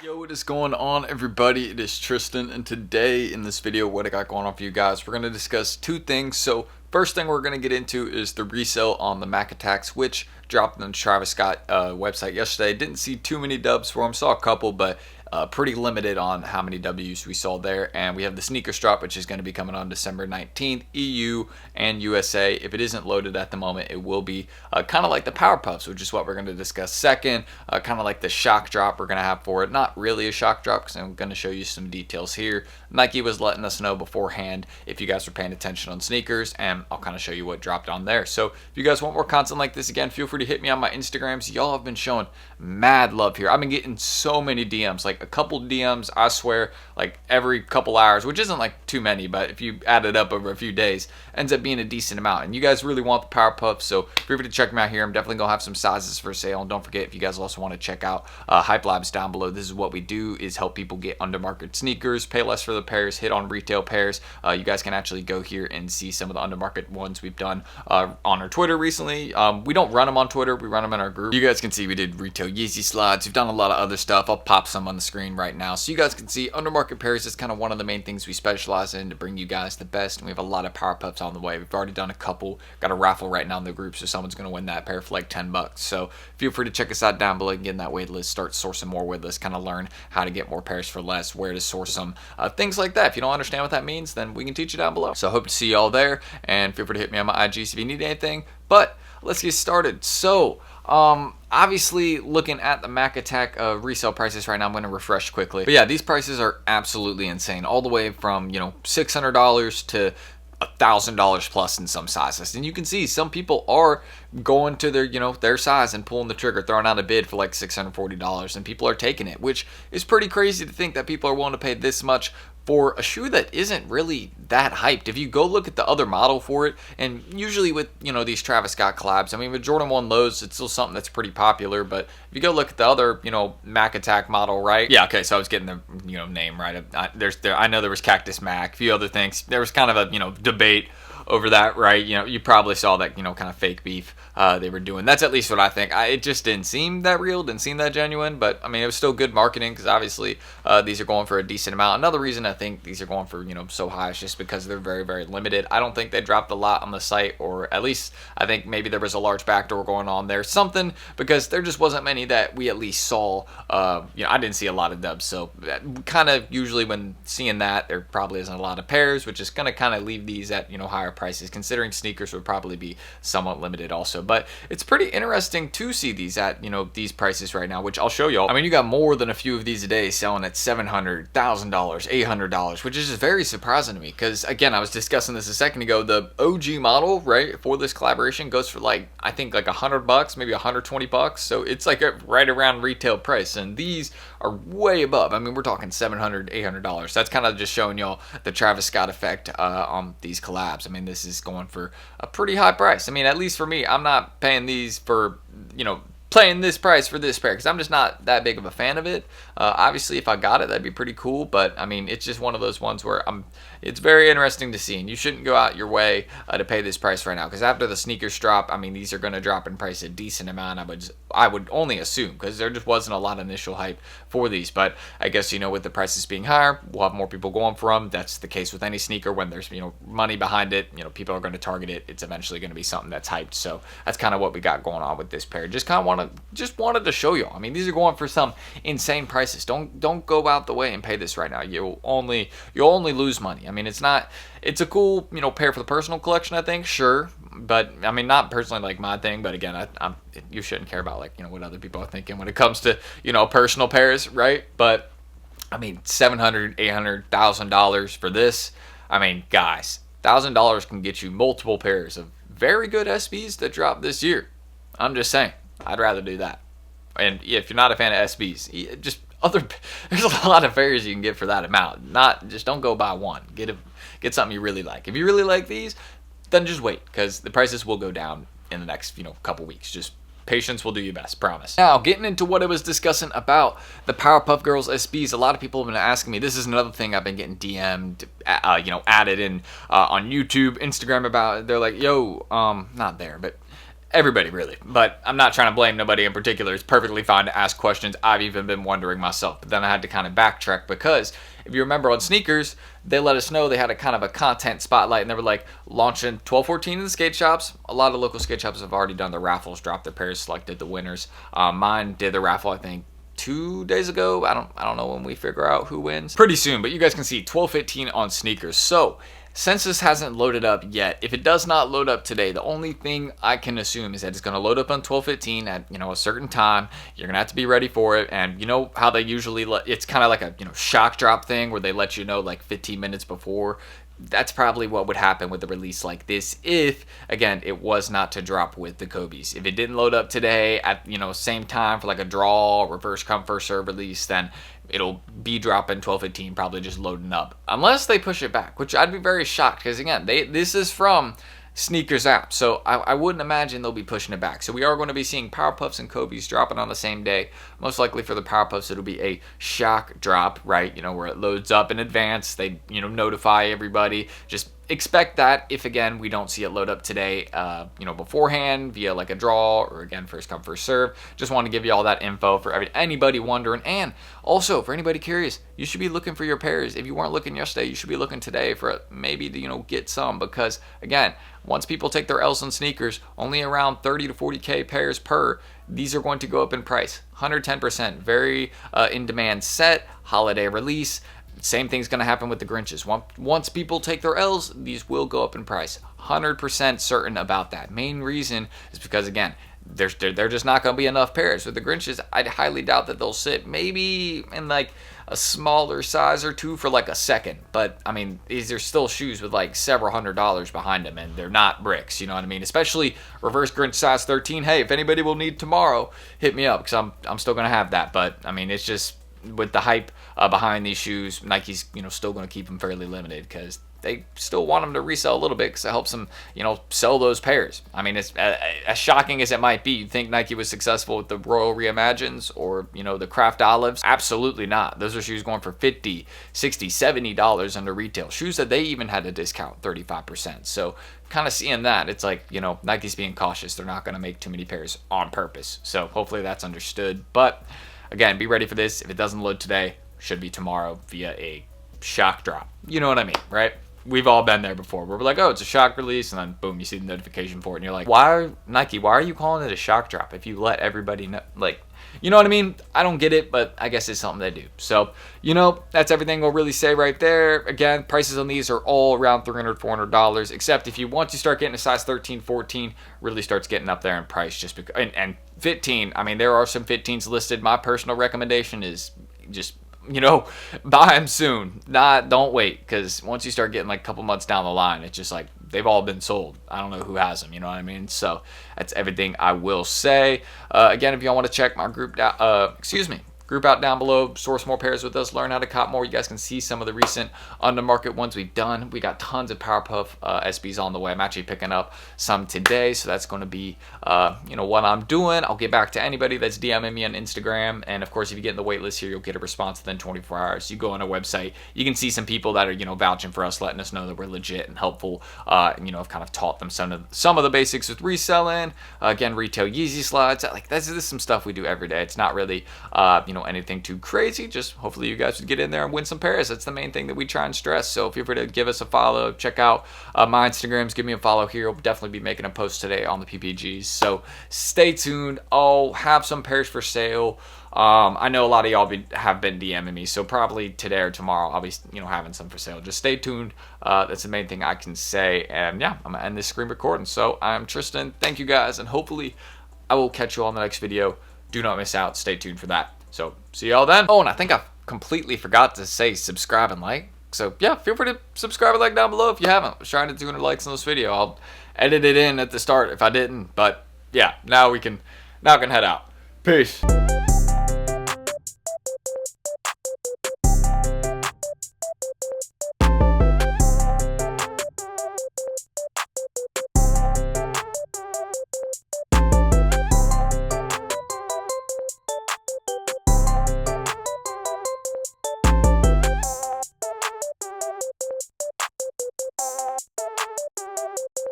Yo, what is going on, everybody? It is Tristan, and today in this video, what I got going on for you guys, we're going to discuss two things. So first thing we're going to get into is the resale on the MAC attacks, which dropped on the Travis Scott website yesterday. Didn't see too many dubs for him, saw a couple, but pretty limited on how many W's we saw there. And we have the sneakers drop, which is going to be coming on December 19th, EU and USA. If it isn't loaded at the moment, it will be kind of like the Powerpuffs, which is what we're going to discuss second. Kind of like the shock drop we're going to have for it. Not really a shock drop, because I'm going to show you some details here. Nike was letting us know beforehand if you guys were paying attention on sneakers, and I'll kind of show you what dropped on there. So if you guys want more content like this, again, feel free to hit me on my Instagrams. Y'all have been showing mad love here. I've been getting so many DMs, like a couple DMs, I swear, like every couple hours, which isn't like too many, but if you add it up over a few days, ends up being a decent amount. And you guys really want the Powerpuff, so feel free to check them out here. I'm definitely gonna have some sizes for sale. And don't forget, if you guys also want to check out HYPELABS down below, this is what we do, is help people get under market sneakers, pay less for the pairs, hit on retail pairs. You guys can actually go here and see some of the under market ones we've done on our Twitter recently. We don't run them on Twitter, we run them in our group. You guys can see we did retail Yeezy slides. We've done a lot of other stuff. I'll pop some on the screen right now so you guys can see. Under market pairs is kind of one of the main things we specialize in to bring you guys the best, and we have a lot of Powerpuffs on the way. We've already done a couple, got a raffle right now in the group, so someone's going to win that pair for like 10 bucks. So feel free to check us out down below and get in that wait list, start sourcing more wait lists, kind of learn how to get more pairs for less, where to source them, things like that. If you don't understand what that means, then we can teach you down below. So I hope to see y'all there, and feel free to hit me on my IGs if you need anything. But let's get started. So obviously looking at the MAC attack resale prices right now, I'm going to refresh quickly, but yeah, these prices are absolutely insane, all the way from $600 to $1,000 plus in some sizes. And you can see some people are going to their their size and pulling the trigger, throwing out a bid for like $640, and people are taking it, which is pretty crazy to think that people are willing to pay this much for a shoe that isn't really that hyped. If you go look at the other model for it, and usually with these Travis Scott collabs, I mean with Jordan 1 lows, it's still something that's pretty popular. But if you go look at the other Mac Attack model, right? Yeah, okay, so I was getting the name right. I know there was Cactus Mac, a few other things. There was kind of a debate over that, right? You probably saw that kind of fake beef they were doing. That's at least what I think. It just didn't seem that real, didn't seem that genuine, but I mean it was still good marketing, because obviously these are going for a decent amount. Another reason I think these are going for so high is just because they're very, very limited. I don't think they dropped a lot on the site, or at least I think maybe there was a large backdoor going on there, something, because there just wasn't many that we at least saw. I didn't see a lot of dubs, so kind of usually when seeing that, there probably isn't a lot of pairs, which is going to kind of leave these at higher prices, considering sneakers would probably be somewhat limited also. But it's pretty interesting to see these at these prices right now, which I'll show y'all. I mean, you got more than a few of these a day selling at $700, $1,000, $800, which is just very surprising to me, because again, I was discussing this a second ago, the OG model, right, for this collaboration goes for like, I think like $100, maybe $120, so it's like right around retail price, and these are way above. I mean, we're talking $700, $800. That's kind of just showing y'all the Travis Scott effect on these collabs. I mean, this is going for a pretty high price. I mean, at least for me, I'm not paying these for paying this price for this pair, because I'm just not that big of a fan of it. Obviously, if I got it, that'd be pretty cool, but I mean, it's just one of those ones where it's very interesting to see, and you shouldn't go out your way to pay this price right now, because after the sneakers drop, I mean, these are going to drop in price a decent amount, I would only assume, because there just wasn't a lot of initial hype for these. But I guess with the prices being higher, we'll have more people going for them. That's the case with any sneaker. When there's money behind it, people are going to target it. It's eventually going to be something that's hyped. So that's kind of what we got going on with this pair. Just wanted to show you. I mean, these are going for some insane prices. Don't go out the way and pay this right now. You'll only lose money. I mean, it's a cool pair for the personal collection, I think, sure, but I mean, not personally like my thing. But again, you shouldn't care about like what other people are thinking when it comes to personal pairs, right? But I mean, $700, $800, $1,000 for this. I mean, guys, $1,000 can get you multiple pairs of very good SBs that drop this year. I'm just saying, I'd rather do that. And if you're not a fan of SBs, there's a lot of pairs you can get for that amount. Don't go buy one. Get something you really like. If you really like these, then just wait, because the prices will go down in the next couple weeks. Just patience will do you best, promise. Now, getting into what I was discussing about the Powerpuff Girls SBs, a lot of people have been asking me. This is another thing I've been getting DM'd, added in on YouTube, Instagram about. They're like, yo, not there, but everybody really, but I'm not trying to blame nobody in particular. It's perfectly fine to ask questions. I've even been wondering myself, but then I had to kind of backtrack because if you remember on sneakers, they let us know they had a kind of a content spotlight and they were like launching 12-14 in the skate shops. A lot of local skate shops have already done their raffles, dropped their pairs, selected the winners. Mine did the raffle, I think 2 days ago. I don't know when we figure out who wins. Pretty soon, but you guys can see 12-15 on sneakers. So since this hasn't loaded up yet, if it does not load up today, the only thing I can assume is that it's going to load up on 12:15 at, a certain time. You're going to have to be ready for it. And you know how they usually it's kind of like a, shock drop thing where they let you know like 15 minutes before. That's probably what would happen with a release like this if, again, it was not to drop with the Kobe's. If it didn't load up today at, same time for like a draw, reverse come, first serve release, then it'll be dropping 12:15, probably just loading up. Unless they push it back, which I'd be very shocked because, again, this is from Sneakers app, so I wouldn't imagine they'll be pushing it back. So we are going to be seeing Powerpuffs and Kobe's dropping on the same day. Most likely for the Powerpuffs, it'll be a shock drop, right? Where it loads up in advance. They, notify everybody. Just expect that if, again, we don't see it load up today, beforehand via like a draw or, again, first come, first serve. Just want to give you all that info for anybody wondering. And also, for anybody curious, you should be looking for your pairs. If you weren't looking yesterday, you should be looking today for maybe to, get some because, again, once people take their L's on sneakers, only around 30 to 40K pairs per, these are going to go up in price. 110%. Very in-demand set, holiday release. Same thing's going to happen with the Grinches. Once people take their L's, these will go up in price. 100% certain about that. Main reason is because, again, they're just not going to be enough pairs. With the Grinches, I'd highly doubt that they'll sit maybe in like a smaller size or two for like a second. But, I mean, these are still shoes with like several $100s behind them, and they're not bricks, you know what I mean? Especially reverse Grinch size 13. Hey, if anybody will need tomorrow, hit me up because I'm still going to have that. But, I mean, it's just with the hype behind these shoes, Nike's, still going to keep them fairly limited because they still want them to resell a little bit because it helps them, sell those pairs. I mean, it's as shocking as it might be. You'd think Nike was successful with the Royal Reimagines or, the Craft Olives. Absolutely not. Those are shoes going for $50, $60, $70 under retail. Shoes that they even had to discount 35%. So kind of seeing that, it's like, Nike's being cautious. They're not going to make too many pairs on purpose. So hopefully that's understood. But again, be ready for this. If it doesn't load today, should be tomorrow via a shock drop. You know what I mean, right? We've all been there before. We're like, oh, it's a shock release, and then boom, you see the notification for it, and you're like, why are you calling it a shock drop if you let everybody know? Like, you know what I mean? I don't get it, but I guess it's something they do. So, that's everything we'll really say right there. Again, prices on these are all around $300, $400, except if you want to start getting a size 13, 14, really starts getting up there in price just because, and 15, I mean, there are some 15s listed. My personal recommendation is just, buy them soon. Don't wait, because once you start getting like a couple months down the line, it's just like they've all been sold. I don't know who has them, you know what I mean? So that's everything I will say. Again, if y'all want to check my group out down below, source more pairs with us, learn how to cop more. You guys can see some of the recent on the market ones we've done. We got tons of Powerpuff SBs on the way. I'm actually picking up some today, so that's going to be what I'm doing. I'll get back to anybody that's DMing me on Instagram, and of course, if you get in the waitlist here, you'll get a response within 24 hours. You go on our website, you can see some people that are vouching for us, letting us know that we're legit and helpful. I've kind of taught them some of the basics with reselling. Again, retail Yeezy slides. Like this is some stuff we do every day. It's not really anything too crazy. Just hopefully you guys would get in there and win some pairs. That's the main thing that we try and stress. So feel free to give us a follow. Check out my Instagrams. Give me a follow here. I'll definitely be making a post today on the PPGs. So stay tuned. I'll have some pairs for sale. I know a lot of y'all have been DMing me, so probably today or tomorrow I'll be having some for sale. Just stay tuned. That's the main thing I can say. And yeah, I'm gonna end this screen recording. So I'm Tristan. Thank you guys, and hopefully I will catch you all in the next video. Do not miss out. Stay tuned for that. So see y'all then. Oh, and I think I completely forgot to say subscribe and like. So yeah, feel free to subscribe and like down below if you haven't. I was trying to do 200 likes on this video. I'll edit it in at the start if I didn't. But yeah, now I can head out. Peace.